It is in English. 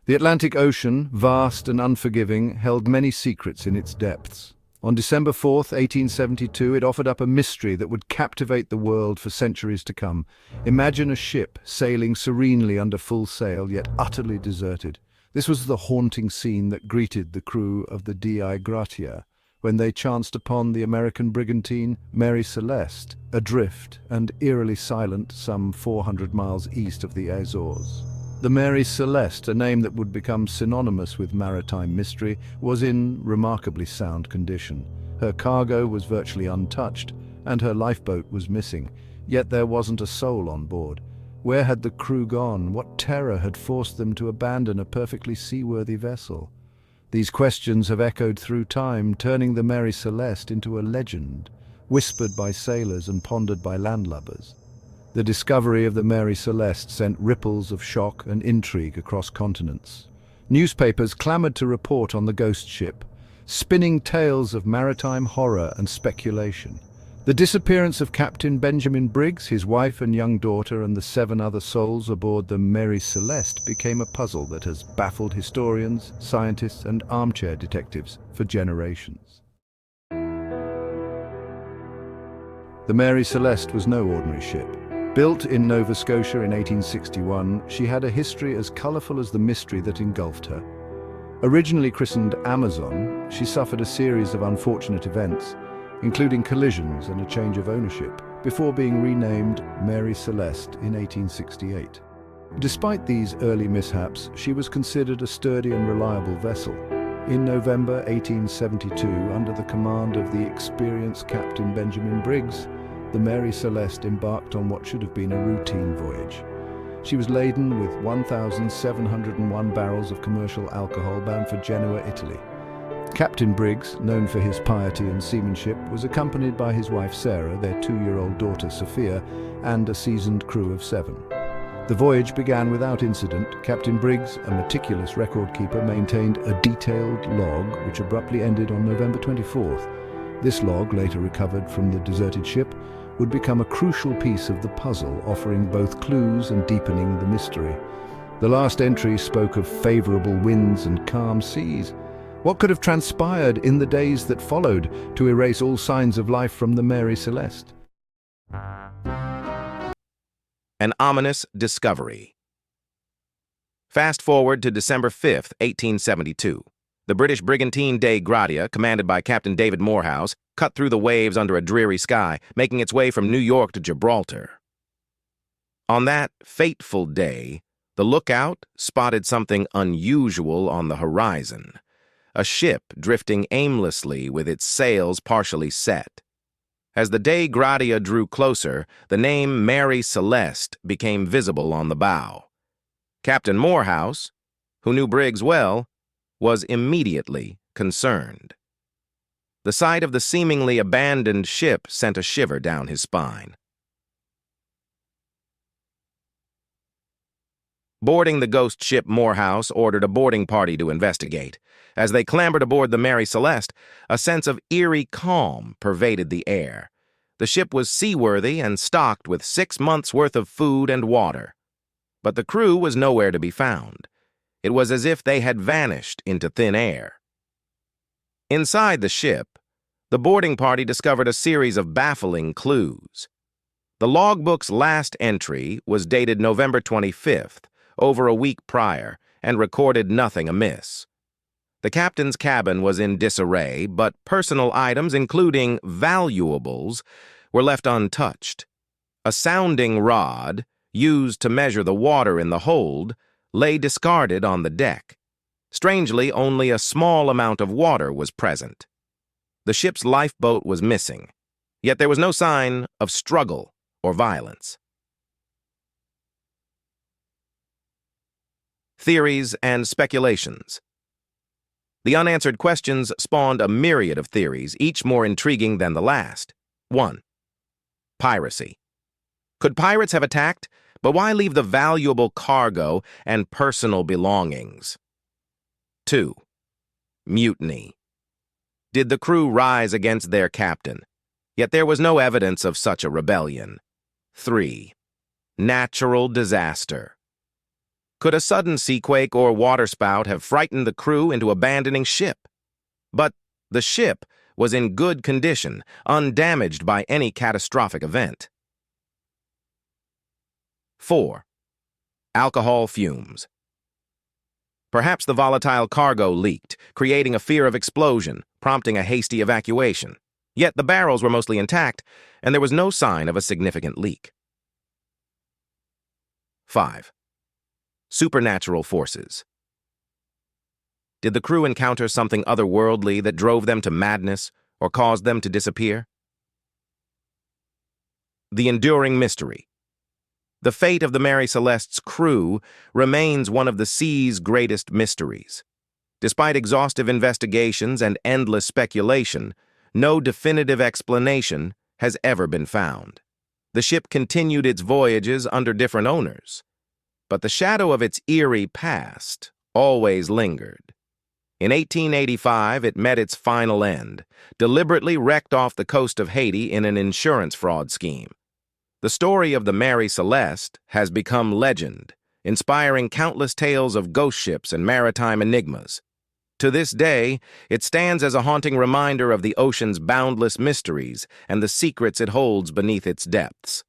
The Atlantic Ocean, vast and unforgiving, held many secrets in its depths. On December 4th, 1872, it offered up a mystery that would captivate the world for centuries to come. Imagine a ship sailing serenely under full sail, yet utterly deserted. This was the haunting scene that greeted the crew of the Di Gratia when they chanced upon the American brigantine Mary Celeste, adrift and eerily silent some 400 miles east of the Azores. The Mary Celeste, a name that would become synonymous with maritime mystery, was in remarkably sound condition. Her cargo was virtually untouched, and her lifeboat was missing. Yet there wasn't a soul on board. Where had the crew gone? What terror had forced them to abandon a perfectly seaworthy vessel? These questions have echoed through time, turning the Mary Celeste into a legend, whispered by sailors and pondered by landlubbers. The discovery of the Mary Celeste sent ripples of shock and intrigue across continents. Newspapers clamored to report on the ghost ship, spinning tales of maritime horror and speculation. The disappearance of Captain Benjamin Briggs, his wife and young daughter, and the 7 other souls aboard the Mary Celeste became a puzzle that has baffled historians, scientists, and armchair detectives for generations. The Mary Celeste was no ordinary ship. Built in Nova Scotia in 1861, she had a history as colorful as the mystery that engulfed her. Originally christened Amazon, she suffered a series of unfortunate events, including collisions and a change of ownership, before being renamed Mary Celeste in 1868. Despite these early mishaps, she was considered a sturdy and reliable vessel. In November 1872, under the command of the experienced Captain Benjamin Briggs, the Mary Celeste embarked on what should have been a routine voyage. She was laden with 1,701 barrels of commercial alcohol bound for Genoa, Italy. Captain Briggs, known for his piety and seamanship, was accompanied by his wife Sarah, their 2-year-old daughter Sophia, and a seasoned crew of 7. The voyage began without incident. Captain Briggs, a meticulous record keeper, maintained a detailed log which abruptly ended on November 24th. This log, later recovered from the deserted ship, would become a crucial piece of the puzzle, offering both clues and deepening the mystery. The last entry spoke of favorable winds and calm seas. What could have transpired in the days that followed to erase all signs of life from the Mary Celeste? An ominous discovery. Fast forward to December 5th, 1872. The British brigantine Dei Gratia, commanded by Captain David Morehouse, cut through the waves under a dreary sky, making its way from New York to Gibraltar. On that fateful day, the lookout spotted something unusual on the horizon. A ship drifting aimlessly with its sails partially set. As the Dei Gratia drew closer, the name Mary Celeste became visible on the bow. Captain Morehouse, who knew Briggs well, was immediately concerned. The sight of the seemingly abandoned ship sent a shiver down his spine. Boarding the ghost ship, Morehouse ordered a boarding party to investigate. As they clambered aboard the Mary Celeste, a sense of eerie calm pervaded the air. The ship was seaworthy and stocked with 6 months' worth of food and water. But the crew was nowhere to be found. It was as if they had vanished into thin air. Inside the ship, the boarding party discovered a series of baffling clues. The logbook's last entry was dated November 25th, over a week prior, and recorded nothing amiss. The captain's cabin was in disarray, but personal items, including valuables, were left untouched. A sounding rod, used to measure the water in the hold, lay discarded on the deck. Strangely, only a small amount of water was present. The ship's lifeboat was missing, yet there was no sign of struggle or violence. Theories and speculations. The unanswered questions spawned a myriad of theories, each more intriguing than the last. 1. Piracy. Could pirates have attacked? But why leave the valuable cargo and personal belongings? 2. Mutiny. Did the crew rise against their captain? Yet there was no evidence of such a rebellion. 3. Natural disaster. Could a sudden seaquake or waterspout have frightened the crew into abandoning ship? But the ship was in good condition, undamaged by any catastrophic event. 4. Alcohol fumes. Perhaps the volatile cargo leaked, creating a fear of explosion, prompting a hasty evacuation. Yet the barrels were mostly intact, and there was no sign of a significant leak. 5. Supernatural forces. Did the crew encounter something otherworldly that drove them to madness or caused them to disappear? The enduring mystery. The fate of the Mary Celeste's crew remains one of the sea's greatest mysteries. Despite exhaustive investigations and endless speculation, no definitive explanation has ever been found. The ship continued its voyages under different owners, but the shadow of its eerie past always lingered. In 1885, it met its final end, deliberately wrecked off the coast of Haiti in an insurance fraud scheme. The story of the Mary Celeste has become legend, inspiring countless tales of ghost ships and maritime enigmas. To this day, it stands as a haunting reminder of the ocean's boundless mysteries and the secrets it holds beneath its depths.